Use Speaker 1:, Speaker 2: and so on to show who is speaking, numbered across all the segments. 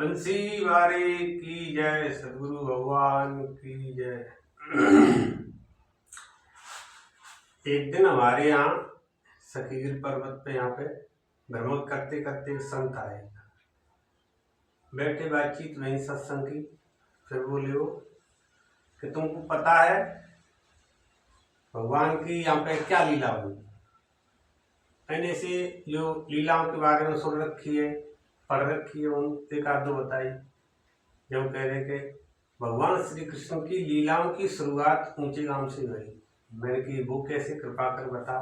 Speaker 1: बंसी वारे की जय, सदगुरु भगवान की जय। एक दिन हमारे यहाँ सखीगिर पर्वत पे यहाँ पे भ्रमण करते करते संत आए, बैठे बातचीत वहीं सत्संग की। फिर बोले वो कि तुमको पता है भगवान की यहाँ पे क्या लीला हुई? मैंने से जो लीलाओं के बारे में सुन रखी है, पढ़ रखी है, उन एक आध दो बताई। जब कह रहे कि भगवान श्री कृष्ण की लीलाओं की शुरुआत ऊंचे गांव से हुई। मैंने कि वो कैसे, कृपा कर बता।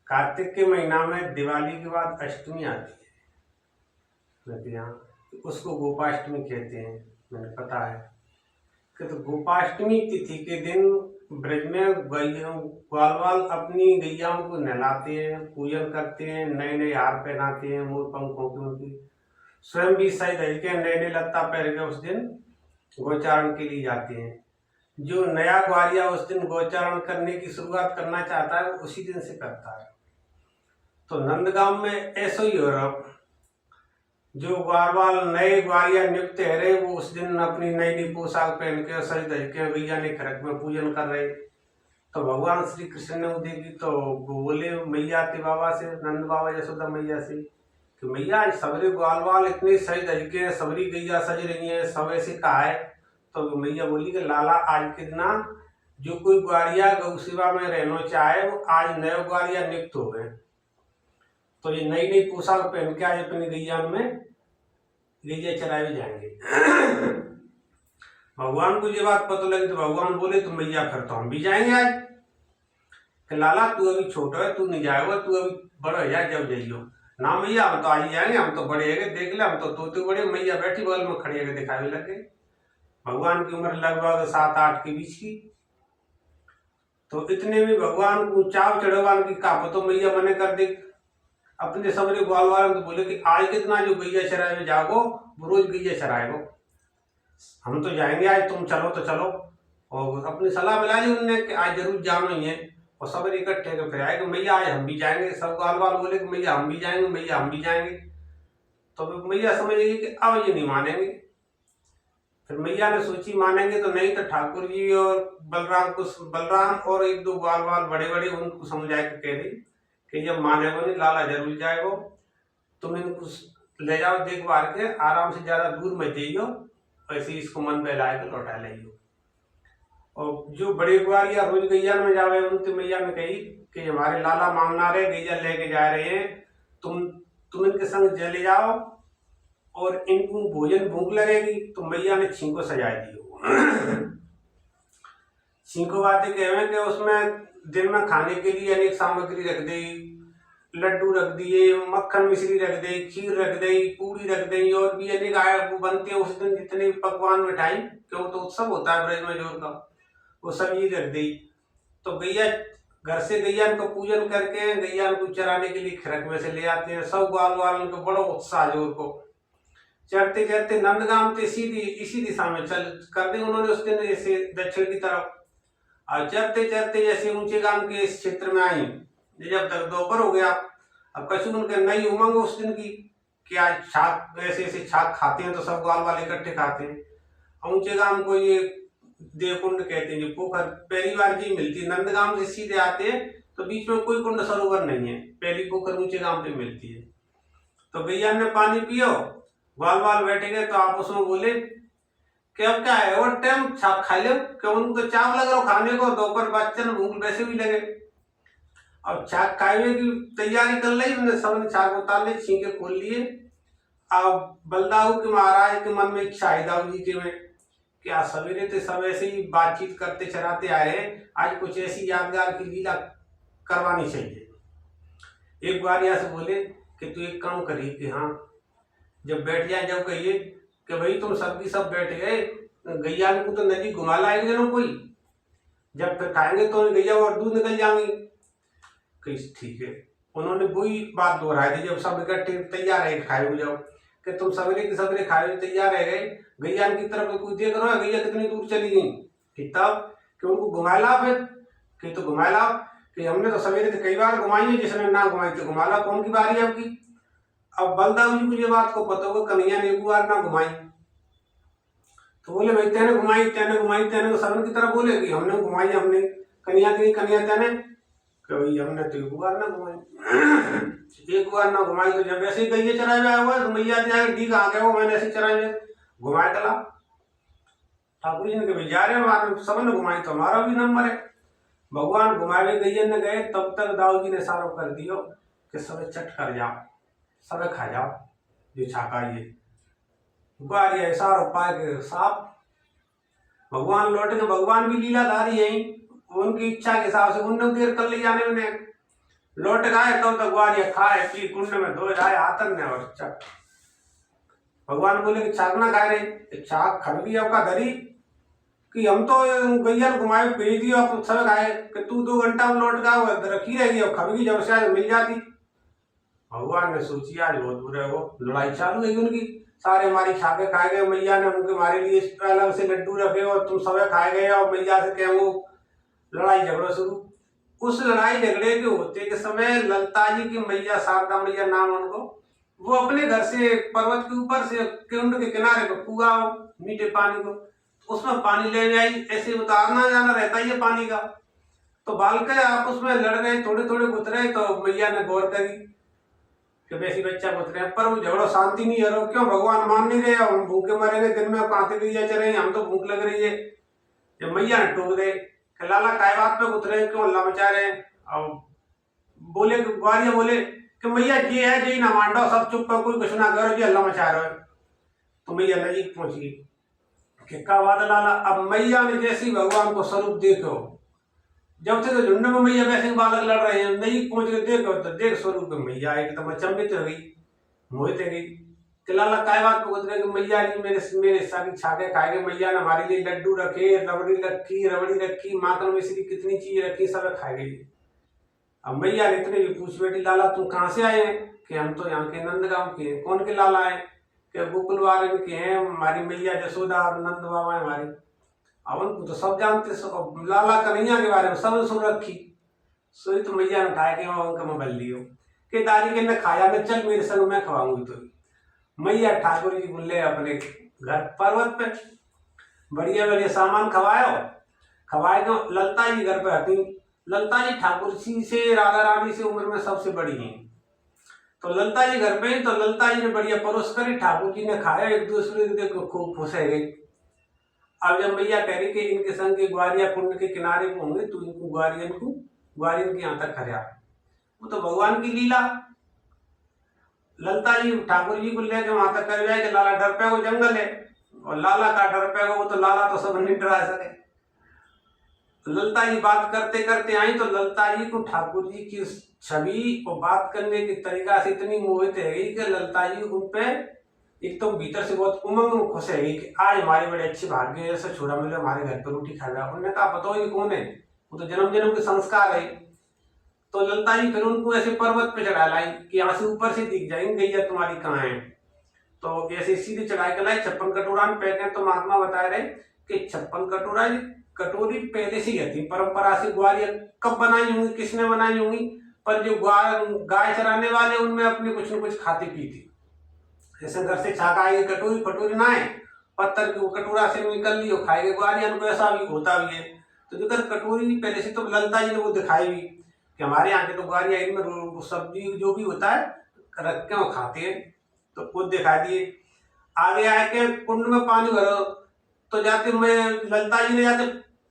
Speaker 1: कार्तिक के महीना में दिवाली के बाद अष्टमी आती है, मैं यहाँ उसको गोपाष्टमी कहते हैं। मैंने पता है कि तो गोपाष्टमी तिथि के दिन ब्रज में ग्वाल अपनी गैयाओं को नहलाते हैं, पूजन करते हैं, नए नए हार पहनाते हैं, मोर पंखों की उनकी, स्वयं भी सज धज के नए नए लत्ता पहन के उस दिन गोचारण के लिए जाते हैं। जो नया ग्वालिया उस दिन गोचारण करने की शुरुआत करना चाहता है उसी दिन से करता है। तो नंदगांव में ऐसा ही हो रहा, जो ग्वारवाल नए ग्वालिया नियुक्त है रहे वो उस दिन अपनी नई नई पोशाक पहन के सज धज के गैया ने खरक में पूजन कर रहे। तो भगवान श्री कृष्ण ने देखी तो बोले मैया आते बाबा से, नंद बाबा यशोदा मैया से कि मैया सबरे ग्वालवाल इतने सज धज के सबरी गैया सज रही है, सब ऐसे कहा है? तो मैया बोली कि लाला आज के दिन जो कोई ग्वालिया गौ सेवा में रहना चाहे वो आज नए ग्वालिया नियुक्त हो गए। तो ये नई नई पोशाक पहन के आज अपनी गैया में गैया चराए जाएंगे। भगवान को ये बात पता लगी तो भगवान बोले तो मैया फिर तो हम भी जाएंगे आज। कि लाला तू अभी छोटा है, तू नहीं जाएगा, तू अभी बड़ा हो जाए जब जाइयो। ना मैया हम तो आज जाएंगे, हम तो बड़े है, देख ले हम तो तोते बड़े। मैया बैठी बगल में खड़ी है दिखाने लगे। भगवान की उम्र लगभग 7-8 के बीच की। तो इतने में भगवान को चाव चढ़वान की का तो मैया मने कर दे अपने सबरे ग्वाल वाले। तो बोले कि आज कितना जो गैया चराए में जागो, वो रोज गैया चराएगो, हम तो जाएंगे आज, तुम चलो तो चलो। और अपनी सलाह मिला ली उनने कि आज जरूर जाना ही है। और सब इकट्ठे के फिर आए कि मैया आज हम भी जाएंगे। सब ग्वाल वाल बोले कि मैया हम भी जाएंगे, मैया हम भी जाएंगे। तो मैया समझ गई कि अब ये नहीं मानेंगे। फिर मैया ने सोची मानेंगे तो नहीं, तो ठाकुर जी और बलराम और एक दो ग्वाल वाल बड़े बड़े उनको समझाए के कह रही कि जब मानेगो नहीं लाला जरूर जाएगो, तुम इनको ले जाओ देख भाल के, आराम से ज्यादा दूर मत जाइयो, ऐसे इसको मन बहलाए के लौटा लाइयो। और जो बड़े ग्वालिया रोज गैया में जावे उनसे मैया ने कही कि हमारे लाला मांगना रहे गैया लेके जा रहे हैं, तुम इनके संग चले जाओ और इनको भोजन भूख लगेगी। तो मैया ने छींको सजा दियो। छींको बातें कहे कि उसमें दिन में खाने के लिए अनेक सामग्री रख दी, लड्डू रख दिए, मक्खन मिश्री रख दी, खीर रख दी, पूरी रख दी, और भी अनेक वो बनते हैं उस दिन जितने पकवान मिठाई, क्यों तो उत्सव होता है ब्रज में जोर का, वो सब ये रख दी। तो गैया घर से गैया को पूजन करके गैया को चराने के लिए खरक में से ले आते हैं। सब ग्वाल वाल को बड़ा उत्साह जोर को चढ़ते चढ़ते नंदगांव से सीधी इसी दिशा में चल कर दी उन्होंने उस दिन, जैसे दक्षिण की तरफ। और चढ़ते चढ़ते जैसे ऊंचे गांव के इस क्षेत्र में आई, जब तक दोपहर हो गया, अब कछु उनके नई उमंग उस दिन की कि आज छाक ऐसे ऐसे छाक खाते हैं। तो सब ग्वाल वाले इकट्ठे खाते हैं। ऊंचे गांव को ये देवकुंड कहते हैं, जो पोखर पहली बार जी मिलती। नंदगांव से सीधे आते हैं तो बीच में कोई कुंड सरोवर नहीं है, पहली पोखर ऊंचे गांव पे मिलती है। तो गैया ने पानी पियो, ग्वाल वाल बैठे गए तो आपस में बोले कि अब क्या है और टाइम छाक खा लो, क्यों उनको तो चाव लग रहा हो खाने को, दोपहर बच्चन भूख वैसे भी लगे। अब छाक खाने की तैयारी कर ली उन्होंने, सबने छाक उतार ली, छींके खोल लिए। अब बलदाऊ के महाराज के मन में इच्छा है दाऊ जी के में कि आज सवेरे तो सब ऐसे ही बातचीत करते चराते आए हैं, आज कुछ ऐसी यादगार की लीला करवानी चाहिए। एक बार यहाँ से बोले कि तू एक काम करिए कि हाँ जब बैठ जाए, जब कहिए कि भाई तुम सबकी सब बैठ गए, गैया को तो नदी घुमा लाएंगे ना कोई, जब तक खाएंगे तो गैया और दूध निकल जाएंगे। ठीक है, उन्होंने वही बात दोहराई थी जब सब इकट्ठे तैयार है खाए हो जाओ, कि तुम सवेरे के सवेरे खाए तैयार रह गए, गैया की तरफ कोई देख रहा है गैया कितनी दूर चली गई। ठीक तब कि उनको घुमा ला, फिर कि तो घुमा ला कि हमने तो सवेरे तो कई बार घुमाई है, जिसने ना घुमाई तो घुमा ला, कौन की बारी है आपकी। अब बलदाऊ जी को ये बात को पता होगा कन्हैया ने एक बार ना घुमाई, तो बोले भाई तेने घुमाई तेने, सबन की तरह बोले कि हमने घुमाई, हमने कन्हैया तेने कि भाई हमने तो एक बार ना घुमाई। एक बार ना घुमाई तो जब ऐसे ही गई चराए हुआ हुआ तो मैया जाए डी कहाँ गए वो, मैंने ऐसे चराए हुए घुमाए चला। ठाकुर जी ने कभी जा रहे हैं सबन ने घुमाई तो हमारा भी नंबर है। भगवान घुमावे गैयन ने गए तब तक दाऊ जी ने सारो कर दियो कि सब चट कर जाओ, सब खा जाओ जो छाका ये गुआरिया ऐसा उपाय के साफ। भगवान लौट के, भगवान भी लीलाधारी है, उनकी इच्छा के हिसाब से उन्होंने देर कर ले जाने में लौट गए तब तक गुआरिया खाए पी कुंड में धो जाए आतन ने और चक। भगवान बोले कि छाक ना खाए रे, छाक खरबी आपका धरी कि हम तो गैया घुमाए भेज दियो आप सब खाए कि तू 2 घंटा में लौट गया रखी रहेगी अब खबगी जब से आज मिल जाती। भगवान ने सोची आज बहुत बुरा वो लड़ाई चालू है उनकी, सारे हमारी छाके खाए गए, मैया ने उनके हमारे लिए अलग से लड्डू रखे और तुम सब खाए गए और मैया से कह वो लड़ाई झगड़ा शुरू। उस लड़ाई झगड़े के होते के समय ललता जी की मैया शारदा मैया नाम उनको, वो अपने घर से पर्वत के ऊपर से कुंड के किनारे को कुआ मीठे पानी को उसमें पानी ले आई, ऐसे उतारना जाना रहता है ये पानी का। तो बाल के आपस में लड़ गए, थोड़े थोड़े गुतरे तो मैया ने गौर करी कि वैसी बच्चा गुतरे हैं पर वो झगड़ो शांति नहीं है। क्यों भगवान मान नहीं रहे, हम भूखे मरेंगे दिन में कांते गैया चले, हम तो भूख लग रही है। जब मैया ने टोक दे कि लाला काय बात पे गुतरे क्यों अल्लाह मचा रहे हैं, अब बोले ग्वारिया बोले कि मैया ये है जी ना मांडो सब चुप कर कोई कुछ ना करो जी अल्लाह मचा रहे हो। तो मैया नजीक पहुंच गई कि का बात लाला। अब मैया ने जैसे भगवान को स्वरूप देखो, जब से तो झुंड में मैया वैसे बालक लड़ रहे हैं, नहीं पहुंच के देखो तो देख स्वरूप में मैया एकदम अचंभित हो गई, मोहित हो गई कि लाला काय बात को गुजरे कि मैया जी मेरे सारी छाके खाएंगे, मैया ने हमारे लिए लड्डू रखे, रबड़ी रखी माखन मिश्री कितनी चीज रखी सब खाएगी। अब मैया ने इतने भी पूछ बैठी लाला तुम कहाँ से आए हैं कि हम तो यहाँ के नंदगांव के हैं। कौन के लाला है कि गोकुल वाले के हैं, हमारी मैया जसोदा और नंद बाबा है हमारे। अब उनको तो सब जानते, सब लाला कन्हैया के बारे में सब सुन रखी। सोई तो मैया ने उठाया कि उनका मैं बल लियो कि दादी के न खाया न चल मेरे संग मैं खवाऊंगी। तो मैया ठाकुर जी बोले अपने घर पर्वत पे बढ़िया बढ़िया सामान खवाए तो ललता जी घर पे हटी। ललता जी ठाकुर जी से राधा रानी से उम्र में सबसे बड़ी हैं, तो ललता जी घर पे, तो ललता जी ने बढ़िया परोस करी, ठाकुर जी ने खाया, एक दूसरे को खूब खुश है गई। अब जब मैया कह रही कि इनके संग के ग्वारिया कुंड के किनारे को होंगे तो इनको ग्वारियन के यहाँ तक खरिया, वो तो भगवान की लीला। ललता जी ठाकुर जी को लेके वहां तक कर जाए कि लाला डर पे वो जंगल है और लाला का डर पे वो तो लाला तो सब नहीं डरा सके। ललता जी बात करते करते आई तो ललता जी को ठाकुर जी की छवि और बात करने के तरीका से इतनी मोहित है गई कि ललता जी उन पे एक तो भीतर से बहुत उमंग खुश है गई कि आज हमारे बड़े अच्छे भाग्य जैसे छोरा मिले हमारे घर पर रोटी खाएगा। उन्होंने कहा बताओ ये कौन है, वो तो जन्म जन्म के संस्कार है। तो ललता जी फिर उनको ऐसे पर्वत पे चढ़ा लाई कि यहाँ से ऊपर से दिख जाएंगे गैया तुम्हारी कहाँ है। तो ऐसे सीधे चढ़ाई के लाई 56 कटोरा में पैक है। तो महात्मा बता रहे कि 56 कटोरी पहले से ही थी परंपरा से, ग्वालियर कब बनाई होंगी किसने बनाई होंगी, पर जो गाय चराने वाले उनमें अपने कुछ न कुछ खाते पीते, जैसे घर से छाका आई कटोरी फटोरी ना है पत्थर की कटोरा से निकल ली और खाएंगे ग्वालियर को, ऐसा भी होता भी है। तो जो कटोरी पहले से तो ललता जी ने वो दिखाई भी कि हमारे यहाँ के तो ग्वालियर इनमें सब्जी जो भी होता है रख के वो खाते हैं, तो खुद दिखा दिए। आगे आए के कुंड में पानी भरो तो जाते मैं ललता जी ने जाते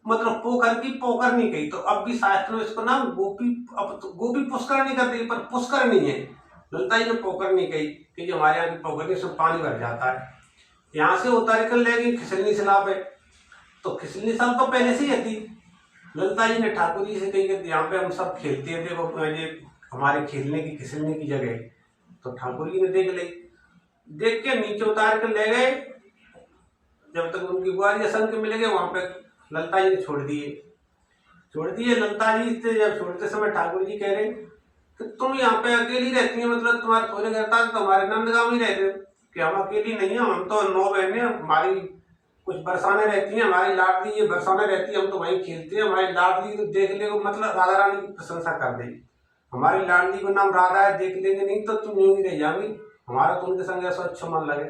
Speaker 1: मतलब पोखर की पोखर नहीं गई, तो अब भी शास्त्र में इसको नाम गोपी, अब तो गोपी पुष्कर नहीं करती पर पुष्कर नहीं है, ललता जी ने पोखर नहीं गई कि जो हमारे यहाँ की पोखर में सब पानी भर जाता है। यहाँ से उतर कर ले गई खिसलनी सलाब है, तो खिसलनी सलाब तो पहले से ही थी। ललता जी ने ठाकुर जी से कही कि यहाँ पे हम सब खेलते हैं, देखो ये हमारे खेलने की खिसलने की जगह है। तो ठाकुर जी ने देख के नीचे उतार कर ले गए, जब तक उनकी ग्वालियर संग के मिल गए वहां पे ललता जी ने छोड़ दिए। ललता जी से जब छोड़ते समय ठाकुर जी कह रहे कि तुम यहाँ पे अकेली रहती है, मतलब तुम्हारे थोड़े घर था तो हमारे नंदगांव ही रहते हो कि हम अकेली नहीं है, हम तो 9 बहनें, हमारी कुछ बरसाने रहती हैं, हमारी लाडली ये बरसाने रहती है, हम तो वहीं खेलते हैं। हमारी लाडली तो देख ले मतलब राधा रानी की प्रशंसा कर देगी, हमारी लाडली को नाम राधा है, देख लेंगे नहीं तो तुम यूं ही रह जाओगी हमारा तो उनके संग ऐसा अच्छा मन लगे।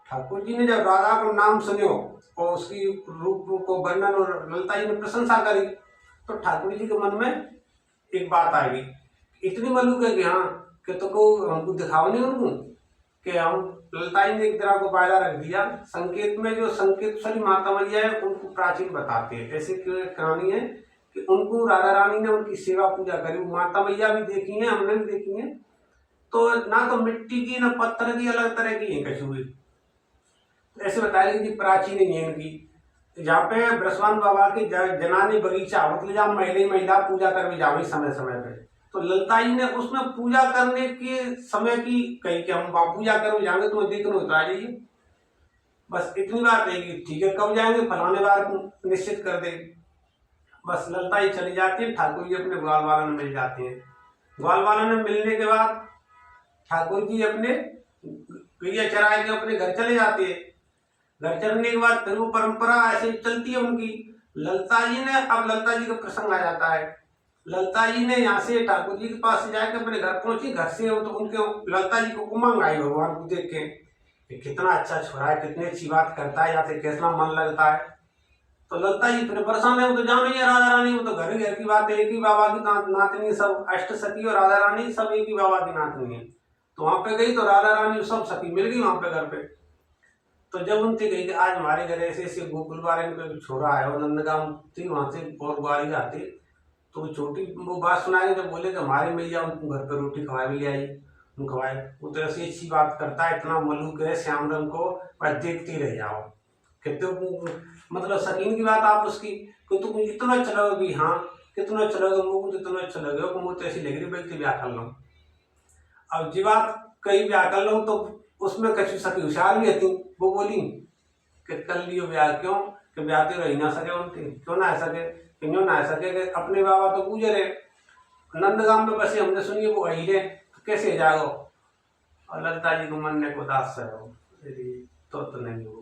Speaker 1: ठाकुर जी ने जब राधा को नाम सुनियो और उसकी रूप को वर्णन और ललिता जी ने प्रशंसा करी, तो ठाकुर जी के मन में एक बात आ गई, इतनी मलूक है कि हाँ कि तो को हमको दिखाओ नहीं उनको कि हम ललिता जी ने एक तरह को वायदा रख दिया। संकेत में जो संकेतश्वरी माता मैया है उनको प्राचीन बताते हैं। ऐसी कहानी है कि उनको राधा रानी ने उनकी सेवा पूजा करी। माता मैया भी देखी है, हमने भी देखी है। तो ना तो मिट्टी की ना पत्थर की, अलग तरह की है कछुए। ऐसे बताया कि प्राचीन है इनकी। जहाँ पे ब्रसवान बाबा की जनानी बगीचा मतलब जहाँ महिला पूजा कर भी जावे समय समय पे, तो ललिता जी ने उसमें पूजा करने के समय की कही कि हम वहाँ पूजा कर जाएंगे, तुम्हें देखने तो आ जाइए। बस इतनी बात है कि ठीक है कब जाएंगे, फलाने बार निश्चित कर दे। बस ललिता जी चली जाती है, ठाकुर जी अपने ग्वाल वाला में मिल जाते हैं। ग्वाल वाला में मिलने के बाद ठाकुर जी अपने गैया चराए के अपने घर चले जाते हैं। घर चलने के बाद फिर वो परंपरा ऐसे चलती है उनकी। ललिता जी ने, अब ललिता जी का प्रसंग आ जाता है। ललिता जी ने यहाँ से ठाकुर जी के पास से जाकर अपने घर पहुंची। घर से तो उनके ललिता जी को उमंग आई भगवान को देख के कि कितना अच्छा छोरा है, कितनी अच्छी बात करता है, यहाँ से कितना मन लगता है। तो ललिता जी फिर परेशान है, वो तो जान ही है राधा रानी, वो तो घर घर की बात है, एक ही बाबा की नातनी, सब अष्ट सखी और राधा रानी सब एक ही बाबा की नातनी है। तो वहां पे गई तो राधा रानी सब सखी मिल गई वहां पे घर पे। तो जब उनसे गई कि आज हमारे घर ऐसे ऐसे गोकुल बारे में छोरा है और नंदगांव थी, वहां से और ग्वारी आती, तो छोटी वो बात सुनाई। जब बोले कि हमारे मैया उनको घर पर रोटी खवा भी ले आई, उन खवाए। वो तो ऐसी अच्छी बात करता है, इतना मलूक है श्याम रंग को, बस देखते रह जाओ। कहते मतलब शकीन की बात आप उसकी कि तुम इतना अच्छा लगे कि हाँ कितना अच्छा लगे, मुझको तो इतना अच्छा लगे, मुझे तो ऐसी लग रही भाई ब्याह कर लो। अब जी बात कहीं ब्याह कर लो तो उसमें कछु सकी होशियार भी थी। वो बोली कि कर लियो ब्याह, क्यों कि ब्याह तो रह ना सके उनके, क्यों ना आ सके, क्यों ना आ सके कि अपने बाबा तो गुजर है, नंदगांव में बसे हमने सुनिए वो आई रे, तो कैसे जाओ। और ललिता जी को मन ने को दास हो तो नहीं हो।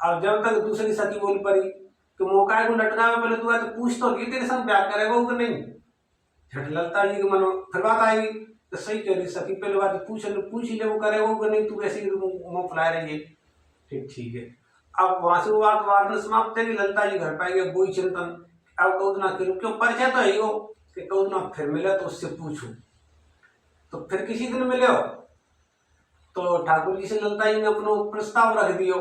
Speaker 1: अब जब तक दूसरी सखी बोल पड़ी कि मौका को लटका में पहले तू तो पूछ तो लिए तेरे साथ ब्याह करेगा वो नहीं। झट ललिता जी के मन में फिर बात आएगी तो सही कह रही सखी, पहले बात पूछ ही ले वो करेगा वो नहीं, तू ऐसे मुंह फुला रही है। ठीक है। अब वहां से वो बात में समाप्त है कि ललिता जी घर पाएंगे वही चिंतन। अब कौदना क्यों परिचय तो है हो कि कौदना फिर मिले तो उससे पूछू। तो फिर किसी दिन मिले हो तो ठाकुर जी से ललिता जी ने अपना प्रस्ताव रख दियो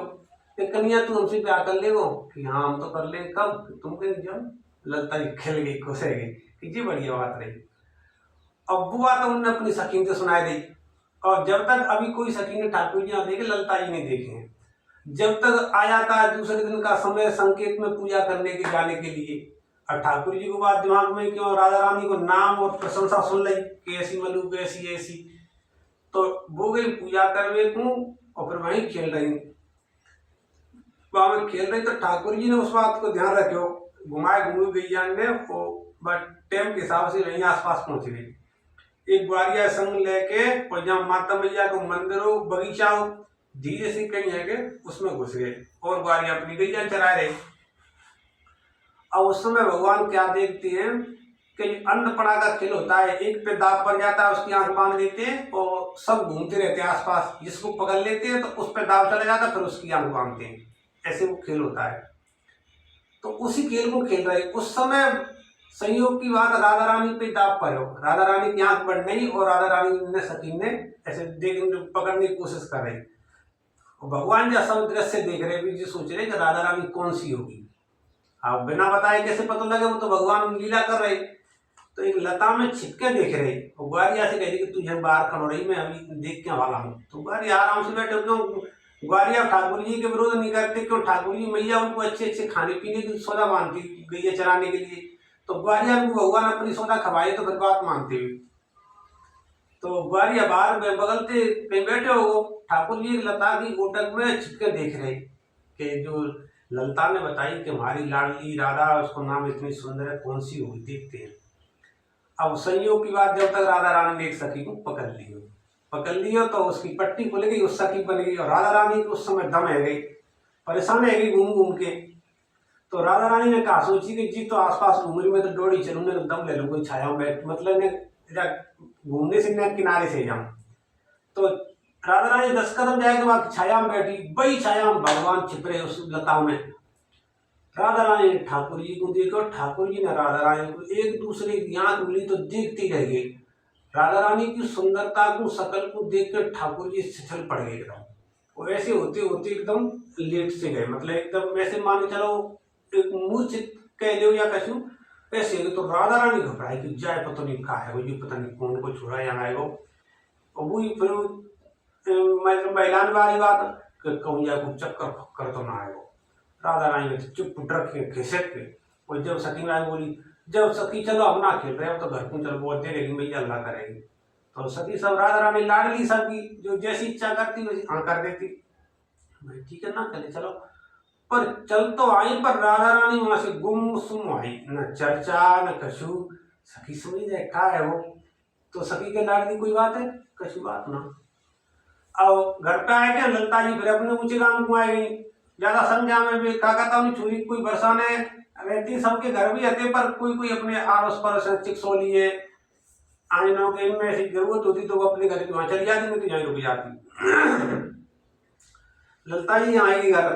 Speaker 1: कि कन्या तू हमसे ब्याह कर लेगो कि हाँ हम तो कर ले, कब तुम कहीं जब। ललिता जी खिल गई, खुश रह गई कि जी बढ़िया बात रही। अब वो बात उन्होंने अपनी सखी से सुनाई दी। और जब तक अभी कोई सखी ने ठाकुर जी यहाँ देखे, ललिता जी ने देखे हैं। जब तक आ जाता है दूसरे दिन का समय संकेत में पूजा करने के जाने के लिए, और ठाकुर जी को बात दिमाग में क्यों राधा रानी को नाम और प्रशंसा सुन ली कि ऐसी मलूक ऐसी ऐसी, तो वो गई पूजा करवे को और फिर वहीं खेल रही। वहां में खेल रही तो ठाकुर जी ने उस बात को ध्यान रखो, घुमाए घूमे गैया ने बट टाइम के हिसाब से वहीं आसपास पहुंच गई। एक ग्वारिया संग लेके और जहाँ माता मैया को मंदिर हो बगीचा हो धीरे से कहीं है के उसमें घुस गए और ग्वारिया अपनी गैया चरा रहे। अब उस समय भगवान क्या देखते हैं कि अन्नपड़ा का खेल होता है, एक पे दाव पड़ जाता है उसकी आंख बांध देते हैं और सब घूमते रहते हैं आसपास, जिसको पकड़ लेते हैं तो उस पे दाव चला जाता है फिर उसकी आंख बांधते हैं। ऐसे वो खेल होता है। तो उसी खेल को खेल रहे उस समय संयोग की बात राधा रानी पे दाव पर हो, राधा रानी की आंख बढ़ नहीं और राधा रानी ने सती ने ऐसे पकड़ने की कोशिश कर रही। भगवान जो सब दृश्य देख रहे भी जी सोच रहे कि राधा रानी कौन सी होगी। आप बिना बताए कैसे पता लगे, वो तो भगवान लीला कर रहे। तो एक लता में छिपके देख रहे और ग्वारिया से कह रही कि तुझे बाहर खड़ो रही, मैं अभी देख के वाला हूँ। तो ग्वारिया आराम से बैठे, क्यों ग्वारिया ठाकुर जी के विरोध नहीं करते, क्यों ठाकुर जी मैया उनको अच्छे अच्छे खाने पीने की सौदा बांधती गैया चराने के लिए, तो ग्वारिया को भगवान अपनी सौदा खवाए तो फिर बात मानते हुए। तो ग्वारिया बाहर बगलते कहीं बैठे हो, ठाकुर जी लता की गोटक में छिपके देख रहे कि जो ललिता ने बताई कि हमारी लाडली राधा, उसको नाम इतनी सुंदर है, कौन सी होगी देखते हैं। अब संयोग की बात, जब तक राधा रानी ने एक सखी को पकड़ लियो तो उसकी पट्टी खुल गई, उस सखी बन गई और राधा रानी को उस समय दम है गई, परेशान है गई घूम घूम के। तो राधा रानी ने कहा सोची कि जी तो आसपास घूम रही, मैं तो डोरी चलूंगा तो दम ले लूंगा छाया में बैठ, मतलब घूमने से न किनारे से जाऊं। तो राधा रानी 10 कदम जाए के बाद छाया में बैठी, वही छाया में भगवान छिप रहे उस लता में। राधा रानी ने ठाकुर जी को देखा, ठाकुर जी ने राधा रानी को, एक दूसरे की आंख मिली तो देखती रह गई। राधा रानी की सुंदरता को, शकल को देखकर ठाकुर जी छिछल पड़ गए एकदम। वो ऐसे होते होते एकदम लेट से गए, मतलब एकदम वैसे मान के चलो एक मूर्छित कह लो या कछु ऐसे। तो राधा रानी घबराई कि जाए पता नहीं कहा है वो, जी पता नहीं कौन को छोड़ा यहाँ है वो। और वही फिर महिलान वाली बात कहूँ या कुछ चक्कर फक्कर तो ना आए वो। राधा रानी ने चुप डर के खिसक के। और जब सती माई बोली, जब सती चलो हम ना खेल रहे, अब तो घर को चलो, बहुत देर रहेगी, मैया अल्लाह करेगी। तो सती सब राधा रानी लाडली सबकी, जो जैसी इच्छा करती वैसी हाँ कर देती। ठीक है ना चले चलो, पर चल तो आई, पर राधा रानी वहां से गुम सुम आई, न चर्चा न कछु। सखी समझ जाए क्या है वो, तो सखी के लाडली कोई बात है, कछु बात ना। अब घर पे आए क्या ललता जी फिर अपने ऊंचे गांव को आए गई। ज्यादा समझा में भी क्या कहता हूँ, छुरी कोई बरसाने रहती, सबके घर भी आते, पर कोई कोई अपने आड़ोस पड़ोस चिक्सोली है आंगनों के, इनमें ऐसी जरूरत होती तो वो अपने घर की वहां चली जाती, नहीं तो यहाँ रुक जाती। ललता जी आएगी घर,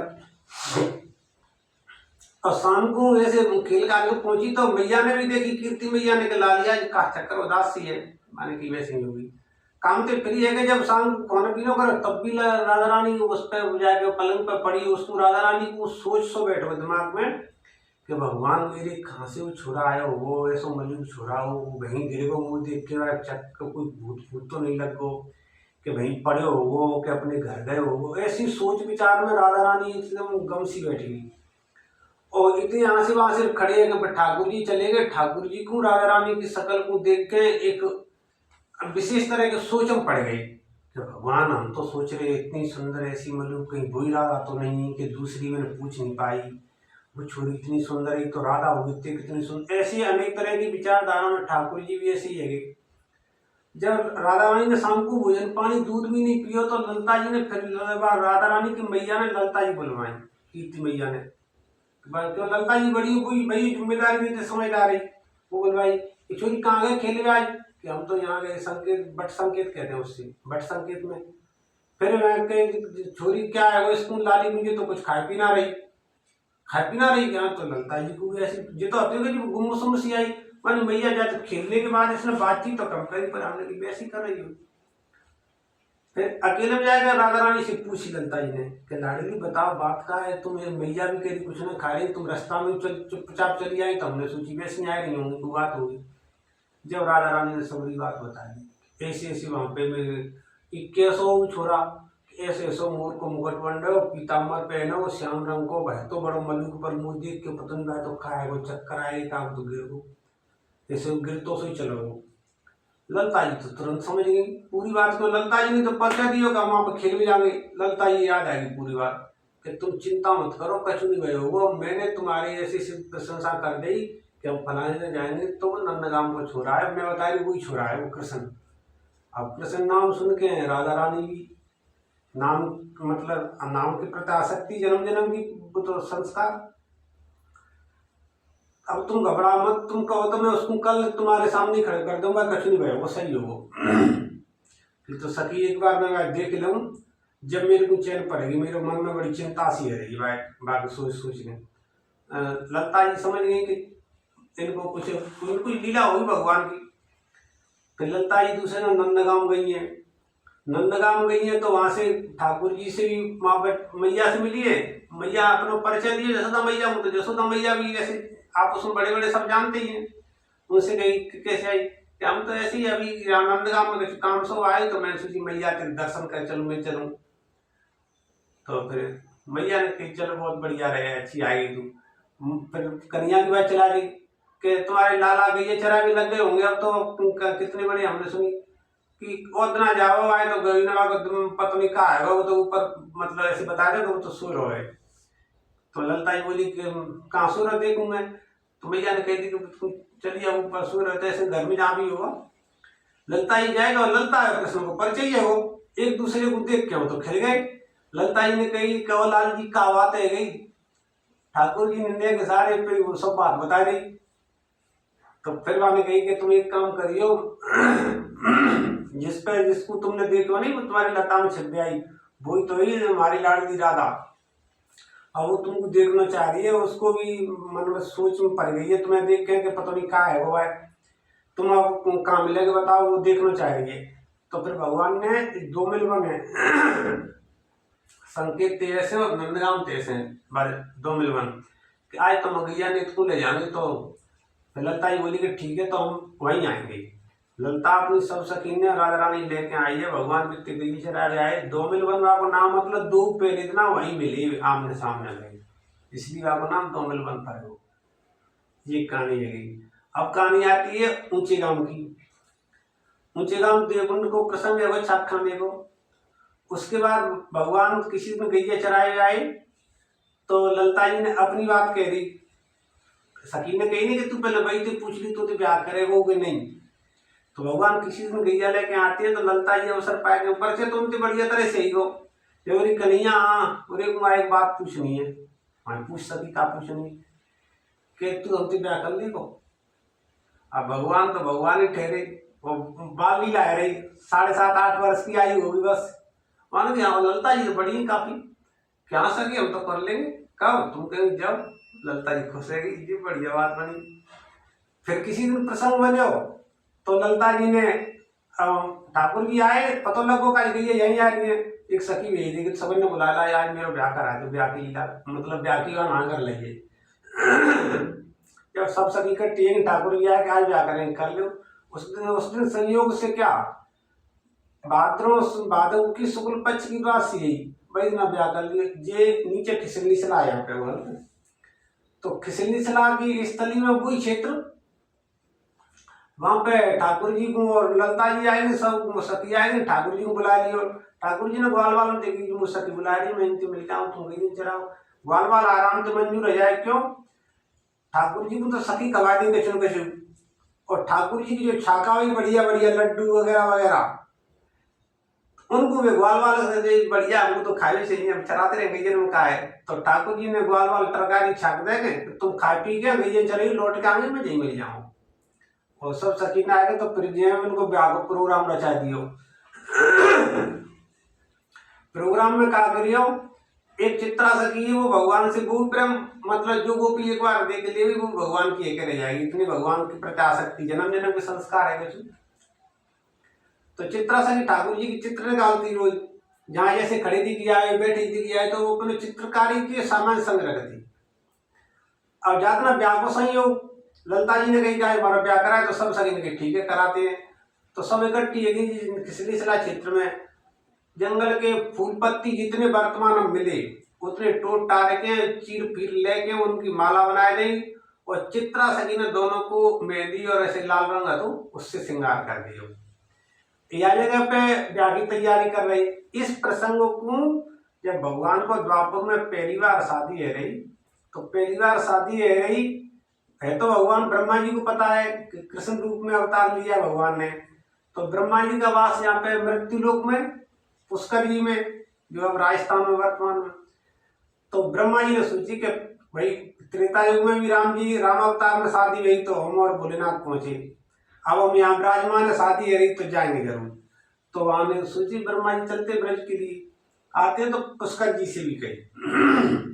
Speaker 1: और शाम को ऐसे खेल का पहुंची तो मैया ने भी देखी, कीर्ति मैया ने ला लिया का चक्कर उदास सी है, माने की वैसे ही होगी। काम तो फ्री है कि जब शाम खाना पीना करो तब भी राधा रानी उस पर जाके पलंग पर पड़ी, उसको राधा रानी को सोच सो बैठो दिमाग में कि भगवान मेरे कहाँ से वो छुरा आया वो, ऐसा मलिक छुरा हो, वहीं गिरे को मुँह देख के चक कोई भूत भूत तो नहीं लग गो कि वहीं पड़े हो वो, कि अपने घर गए हो वो। ऐसी सोच विचार में राधा रानी एकदम गम सी बैठी हुई। और इतने यहाँ से वहां से खड़े हैं, ठाकुर जी चले गए। ठाकुर जी को राधा रानी की शकल को देख के एक विशेष तरह के सोच में पड़ गए कि भगवान हम तो सोच रहे इतनी सुंदर ऐसी मतलब कहीं वही राधा तो नहीं कि दूसरी मैंने पूछ नहीं पाई, वो छोरी इतनी सुंदर, एक तो राधा होगी कितनी सुंदर, ऐसी अनेक तरह की विचारधारा में ठाकुर जी भी ऐसे ही है। जब राधा रानी ने शाम को भोजन पानी दूध भी नहीं पियो तो ललता जी ने फिर राधा रानी की मैया ने ललता जी बुलवाई, कीर्ति मैया ने। तो ललता जी बड़ी हुई, बड़ी जिम्मेदारी नहीं समझदार रही, वो बुलवाई छोरी कहाँ गए खेले आज, कि हम तो यहाँ गए संकेत, बट संकेत कहते हैं उससे, बट संकेत में। फिर छोरी क्या है वो स्कूल लाली, मुझे तो कुछ खाए पीना रही, खाए पीना रही क्या। तो ललता जी को भी ऐसी जो तो होती है गुम सी आई, मानी मैया जाते खेलने के बाद इसने बातचीत तो कम करी, पर हमने की वैसी कर रही हो। फिर अकेले में जाएगा राधा रानी से पूछी ललता जी ने कि लाडली बताओ बात का है, तुम मैया भी करी कुछ ना खा रही, तुम रास्ता में चुपचाप चली आई, तो हमने सोची वैसी आ रही होंगी कोई बात होगी। जब राधा रानी ने सबरी बात बताई, ऐसे ऐसे वहां पे कैसो छोरा, ऐसे ऐसो मोर को मुकुट मंडो, पीताम्बर पहनो, श्याम रंग को बह तो बड़ो मलुक पर मुंह देख के पतन बह तो खाएगो, चक्कर आएगी काम तो गिर गो, ऐसे गिर तो सही चलो। ललता जी तो तुरंत समझ गई पूरी बात को। ललता जी ने तो परिचय दियो कि हम वहां पर खेल भी जाएंगे। ललता जी याद आएगी पूरी बात कि तुम चिंता मत करो, कछु नहीं भयो, वो मैंने तुम्हारी ऐसी प्रशंसा कर दी कि हम फलाने से जाएंगे, तो वो नंदगाम को छोड़ा है, मैं बता रही वही छोड़ा है वो कृष्ण। अब कृष्ण नाम सुन के राधा रानी भी नाम, मतलब नाम के प्रति आसक्ति जन्म जन्म की वो तो संस्कार। अब तुम घबरा मत, तुम कहो तो मैं उसको कल तुम्हारे सामने खड़े कर दूंगा, कछु नहीं भयो, वो सही हो वो। फिर तो सखी एक बार मैं देख लूँ, जब मेरे को चैन पड़ेगी, मेरे मन में बड़ी चिंता सी रहेगी बात सोच सोच के। ललता जी समझ गई कि इनको कुछ कुछ लीला हुई भगवान की। फिर ललता जी दूसरे ने नंदगांव गई है, नंदगांव गई है तो वहां से ठाकुर जी से भी माँ मैया से मिली है। मैया अपना परिचय दिए, जसोदा मैया हूँ, तो जसोदा मैया भी जैसे आप उसमें बड़े बड़े सब जानते ही हैं, उनसे गई कैसे आई कि हम तो ऐसे ही अभी नंदगांव में काम से आए, तो मैंने सोची मैया के दर्शन कर चलूँ, मैं चलूँ। तो फिर मैया ने कही चलो बहुत बढ़िया रहे, अच्छी आएगी तू। फिर कन्या की बात चला रही कि तुम्हारे लाला गई चरा भी लग गए होंगे, अब तो कितने बड़े, हमने सुनी कि ओदना जाओ आए तो गई ना पत्नी का है वो तो ऊपर, मतलब ऐसे बता दे तो वो तो सूर हो। तो ललता जी बोली कि कहाँ सूर देखूं मैं, तो मैया ने कह दी कि चलिए ऊपर सूर है, ऐसे घर में जहाँ भी होगा। ललता जी जाएगा और ललता है कृष्ण को परिचय है, वो एक दूसरे को देख के वो तो खिल गए। ललता जी ने कही कंवरलाल जी का बात है गई, ठाकुर जी ने के सारे पे वो सब बात बता दी। तो फिर वाने कही कि तुम एक काम करियो, जिसको तुमने देखो नहीं, वो तुम्हारी लता में छिप आई, वही तो ही हमारी लाडली राधा। अब वो तुमको देखना चाह रही है, उसको भी मन में सोच में पड़ गई है तुम्हें देख के कि पता नहीं कहाँ है वो है, तुम अब कहाँ मिलेगा बताओ, वो देखना चाह रही है। तो फिर भगवान ने 2 मिलवा में संकेत तेज से और नंदगांव तेज से 2 मिलवन कि आज तो मगैया ने इसको ले जाएंगे। तो ललता जी बोली कि ठीक है तो हम वहीं आएंगे। ललता अपनी सब सकीने राजा रानी लेके आई है, भगवान भी तिगड़ी से राजा आए। 2 मिलवन का नाम मतलब 2 पेड़ इतना वहीं मिले आमने सामने गए, इसलिए आपका नाम 2 मिलवन पर हो। ये कहानी है। अब कहानी आती है ऊंचे गांव की। ऊंचे गांव देवकुंड को प्रसंग है छाप खाने को। उसके बाद भगवान किसी में गैया चराए आए तो ललता जी ने अपनी बात कह दी। सकी ने कही नहीं कि तू पहले वही तो पूछ ली तो ब्याह करेगा कि नहीं। तो भगवान किसी दिन गैया लेके आती है तो ललता जी अवसर पाए के ऊपर से तुम तो बढ़िया तरह से ही हो कन्हैया। हाँ और एक बात पूछनी है। हाँ पूछ सकी का पूछनी कि तू हमसे ब्याह कर ली को। अब भगवान तो भगवान ही ठहरे, वो बाल लीला है रही, 7.5-8 वर्ष की आयु होगी बस। मान गया ललता जी तो बड़ी काफी, क्या सके हम तो कर लेंगे, कब तुम कहेंगे जब। ललता जी खुश रहेगी, ये बढ़िया बात बनी। फिर किसी दिन प्रसंग बने हो तो ललता जी ने ठाकुर जी आए, पता लगो का यही आ रही है, एक सखी भेज दी, सब ने बुलाया आज मेरा ब्याह करा दो, ब्याह की लीला मतलब ब्याह की ना कर लीजिए। जब सब सखी इकट्ठी है ठाकुर जी आए कि आज ब्याह करेंगे कर लो। उस दिन संयोग से क्या भादों की शुक्ल पक्ष की बात सी भाई ना ब्याह कर लिए। जे नीचे खिसली सला यहाँ पे बोल तो खिसली सला की स्थली में वही क्षेत्र, वहां पे ठाकुर जी को और ललता जी आएंगे, सब सखी आएंगे, ठाकुर जी को बुला लियो। ठाकुर जी ने ग्वाल वाल में देखी मुझे सखी बुला रही, मैं इनसे मिलता हूँ, तुम गई चराओ। ग्वाल वाल आराम से मंजूर हो जाए, क्यों ठाकुर जी को तो सखी खवा देंगे चुन के चुन। और ठाकुर जी की जो छाका हुई बढ़िया बढ़िया लड्डू वगैरह वगैरह, उनको भी ग्वाल वाल बढ़िया, हमको तो खाए चाहिए, हम चराते रहे गैया में खाए। तो ठाकुर जी ने ग्वाल वाल तरकारी छाक देंगे, तुम खाए पी के गैया चले लौट के आगे मैं यही मिल जाऊँ। और सब सकीन आएगा तो फिर उनको ब्याह को प्रोग्राम रचा दियो। प्रोग्राम में क्या करियो, एक चित्रा सखी है वो भगवान से बहुत प्रेम, मतलब जो गोपी एक बार देख ले वो भगवान की एक रह जाएगी, इतनी भगवान के प्रति आसक्ति, जन्म जन्म के संस्कार है कुछ। तो चित्रा सखी ठाकुर जी की चित्र निकालती रोज, जहाँ जैसे खड़ी दिख जाए बैठी दिख जाए तो वो अपने चित्रकारी के सामान संग रखती। अब जातना ब्याह को संयोग ललता जी ने कही क्या हमारा ब्याह कराए, तो सब सखी ने कही ठीक है कराते हैं। तो सब इकट्ठी है खिसली सला क्षेत्र में जंगल के फूल पत्ती जितने वर्तमान में मिले उतने टोट टार के चीर पीर लेके उनकी माला बनाई गई। और चित्रा सखी ने दोनों को मेहंदी और ऐसे लाल रंग तो उससे श्रृंगार कर दिया। यह जगह पे ब्याह की तैयारी कर रही। इस प्रसंग को जब भगवान को द्वापर में पहली बार शादी है रही, तो पहली बार शादी है रही है तो भगवान ब्रह्मा जी को पता है कि कृष्ण रूप में अवतार लिया भगवान ने। तो ब्रह्मा जी का वास यहाँ पे मृत्यु लोक में पुष्कर जी में, जो अब राजस्थान में वर्तमान में। तो ब्रह्मा जी ने सोची कि भाई त्रेता युग में भी राम अवतार में शादी हुई तो हम और भोलेनाथ पहुंचे, अब हम यहाँ विराजमान है शादी है रही तो जाएंगे जरूर। तो वहां ने सोची ब्रह्मा जी चलते ब्रज के लिए आते तो पुष्कर जी से भी कही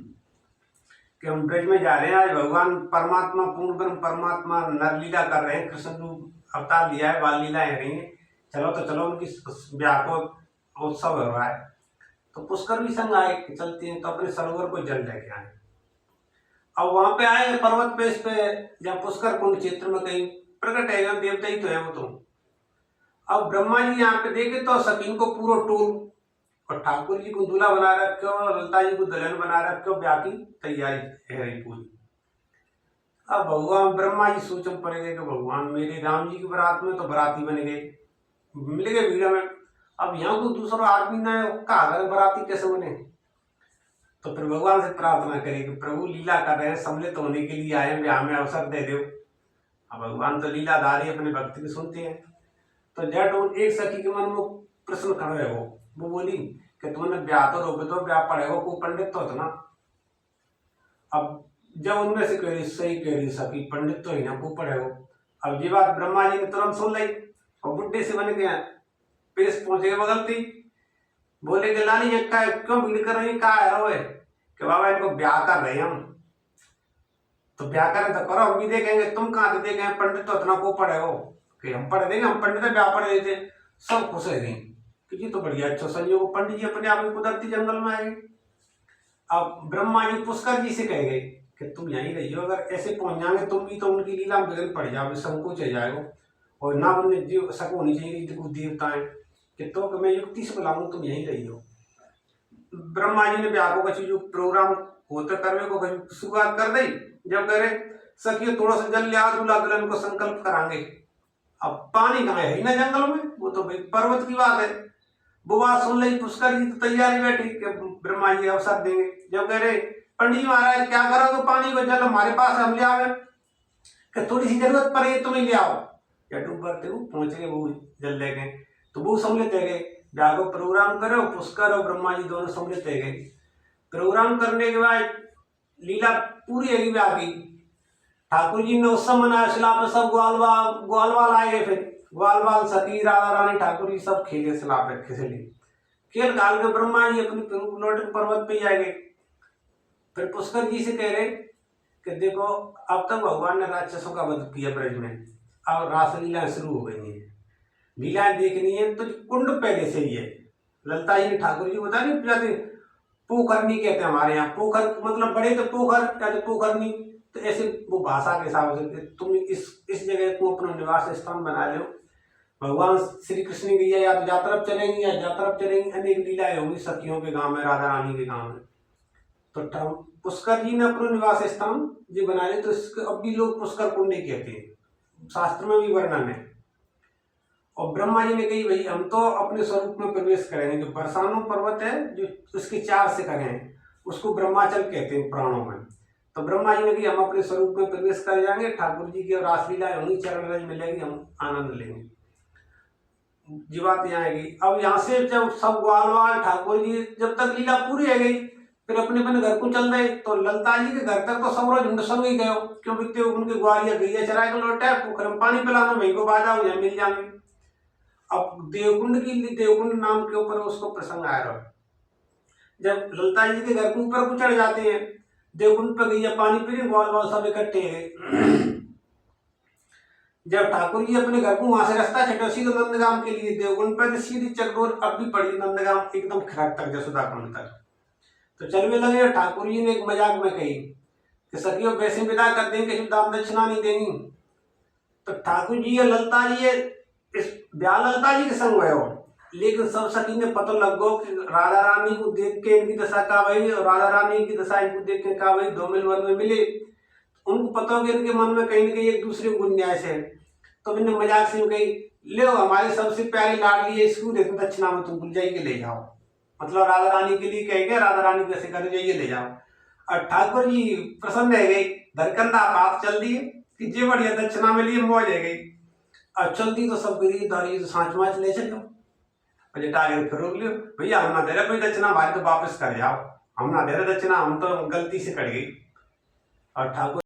Speaker 1: कि हम ब्रज में जा रहे हैं, आज भगवान परमात्मा पूर्ण ब्रह्म परमात्मा नरलीला कर रहे हैं, कृष्ण रूप अवतार लिया है, बाल लीला है रही है, चलो तो चलो उनकी ब्याह को उत्सव हो रहा है। तो पुष्कर भी संग आए चलते हैं, तो अपने सरोवर को जल लेके आए। अब वहां पे आए पर्वत पे, इस पे जहाँ पुष्कर कुंड क्षेत्र में कहीं प्रकट है, देवता ही तो है वो तो। अब ब्रह्मा जी यहाँ पे देखे तो सकीन को पूरा टोल और ठाकुर जी को दूल्हा बना रखे और ललता जी को दुल्हन बना रखे, ब्याह की तैयारी है रही पूरी। अब भगवान ब्रह्मा जी सोचम पड़ गए कि भगवान मेरे राम जी की बारात में तो बाराती बन गए, मिल गए भीड़ में, अब यहाँ को दूसरा आदमी ना कहा बाराती कैसे बने। तो फिर भगवान से प्रार्थना करे कि प्रभु लीला कर रहे हैं, सम्मिलित होने के लिए आए, ब्याह में अवसर दे दो। अब भगवान तो लीलाधारी अपने भक्त की सुनते हैं। तो जट एक सखी के मन में प्रश्न खड़े हो, वो बोली कि तुमने ब्याह तो रोक दो, ब्याह पड़ेगा को पंडित तो होता ना। अब जब उनमें से कह रही सही कह रही सखी पंडित तो ही ना को पड़ेगा। अब ये बात ब्रह्मा जी ने तुरंत सुन ली और बुढ़े से बन गया पेश पहुंचे बगलती, बोले कि लाली ये क्यों भीड़ कर रही, कहा है रोए कि बाबा इनको ब्याह कर रहे हम। तो ब्याह करें तो करो, हम भी देखेंगे, तुम कहाँ से देखेंगे, पंडित तो इतना को पढ़े हो कि हम पढ़ देंगे, हम पंडित ब्याह पढ़ देते। सब खुश है गई कि तो बढ़िया अच्छा संयोग, पंडित जी अपने आप में कुदरती जंगल में आए। अब ब्रह्मा जी पुष्कर जी से कह गए कि तुम यहीं रहियो, अगर ऐसे पहुंच जाएंगे तुम भी तो उनकी लीला में बिगड़ पड़ जाओगे, संकोच हो जाएगा और ना बनने जीव सक होनी चाहिए देवताएं कि तो मैं युक्ति से बुलाऊं, तुम यहीं रहियो। ब्रह्मा जी ने ब्याह को जो प्रोग्राम होते करने को शुरुआत कर दी। जब करे सखियो थोड़ा सा जल लिया, दूल्हा दुल्हन को संकल्प करांगे। अब पानी कहाँ है ही ना जंगल में, वो तो भाई पर्वत की बात है। वो बात सुन ली पुष्कर जी, तो तैयारी बैठी कि ब्रह्मा जी अवसर देंगे। जब कह रहे पंडित जी महाराज क्या करो, तो पानी को जल हमारे पास हम ले आवे कि थोड़ी सी जरूरत पड़े तो ले आओ। या डूबर थे वो पहुंच गए, वो जल ले गए तो वो सम्मिलित है गए, जागो प्रोग्राम करो। पुष्कर और ब्रह्मा जी दोनों सम्मिलित है गए। प्रोग्राम करने के बाद लीला पूरी है ब्याह की। ठाकुर जी ने उत्सव मनाया, शिला पे सब ग्वालवाल आए, फिर ग्वालवाल सती राधा रानी ठाकुर जी सब खेले, शिला पे खिसली खेल काल के ब्रह्मा जी अपनी लौट पर्वत पे आ गए। फिर पुष्कर जी से कह रहे कि देखो अब तक भगवान ने राक्षसों का वध किया ब्रज में, अब रासलीला शुरू हो गई है, लीलाएं देखनी है तो कुंड पहले से ही है। ललता जी ने ठाकुर जी बता नहीं, पोखरनी कहते हैं हमारे यहाँ, पोखर मतलब बड़े तो पोखर क्या तो पोखरनी, तो ऐसे वो भाषा के हिसाब से तुम इस जगह को अपना निवास स्थान बना लो। भगवान श्री कृष्ण की या तो यात्रा चलेंगी या यात्रा चलेंगी, अनेक लीलाएं होंगी सखियों के गांव में, राधा रानी के गांव में। तो पुष्कर जी ने अपना निवास स्थान जी बना ले, तो इसके अब भी लोग पुष्कर कुंड कहते हैं, शास्त्र में भी वर्णन है। और ब्रह्मा जी ने कही भाई हम तो अपने स्वरूप में प्रवेश करेंगे, जो बरसानो पर्वत है जो उसके 4 शिखर हैं उसको ब्रह्माचल कहते हैं प्राणों में। तो ब्रह्मा जी ने कही हम अपने स्वरूप में प्रवेश कर जाएंगे, ठाकुर जी की रासलीला होंगी, चरण रज मिलेगी, हम आनंद लेंगे। जी बात यहाँ आएगी। अब यहाँ से जब सब ग्वालवाल ठाकुर जी जब तक लीला पूरी हो गई, फिर अपने अपने घर को चल रहे। तो ललता जी के घर तक तो सब रोज झुंड संग ही गए, क्योंकि उनके ग्वालिया गैया चराए को लौटे, पोखर में पानी पिलाना, वहीं को बाजा हो जाए मिल जाएंगे। अब देवकुंड नाम के ऊपर उसको प्रसंग आया रहा। जब ललता जी के घर के ऊपर को चढ़ जाते हैं, देवकुंड पर गैया पानी पी रही, ग्वाल सब इकट्ठे हैं। जब ठाकुर जी अपने घर को वहां से रास्ता छटे सीधे नंदगाम के लिए, देवकुंड पर सीधी चकडोर अब भी पड़ी नंदगाम एकदम खराब तक जसोदा कुंड तक। तो चलने लगे। ठाकुर जी ने एक मजाक में कही कि सखियों वैसे विदा कर देंगे, दान दक्षिणा नहीं देंगी। तो ठाकुर जी या ललता जी इस ब्याह ललता जी के संग हो, लेकिन सब सखी ने पता लग गो कि राधा रानी को देख के इनकी दशा का भाई, और राधा रानी की दशा इनको देख के का भाई, दो मिल वन में मिले। उनको पता हो गया इनके मन में कहीं ना कहीं एक दूसरे को गुंजाइश है। तो मैंने मजाक से कही ले हमारी सबसे प्यारी लाडली है, इसको देखो दक्षिणा में तुम गुंजाई के ले जाओ, मतलब राधा रानी के लिए कहेंगे, राधा रानी कैसे कर जाइए ले जाओ। और ठाकुर जी प्रसन्न रह गई, धरकंदा बात चल दी कि जे बढ़िया दक्षिणा में लिए मौज है गई। अब चलती तो सब गई दारी तो सांच माच ले चलो, टायर फिर रोक लियो, भैया हम ना दे रहे भाई दक्षिणा, हमारी तो वापस कर जाओ, हम ना दे रहे दक्षिणा, हम तो गलती से कर गई। और ठाकुर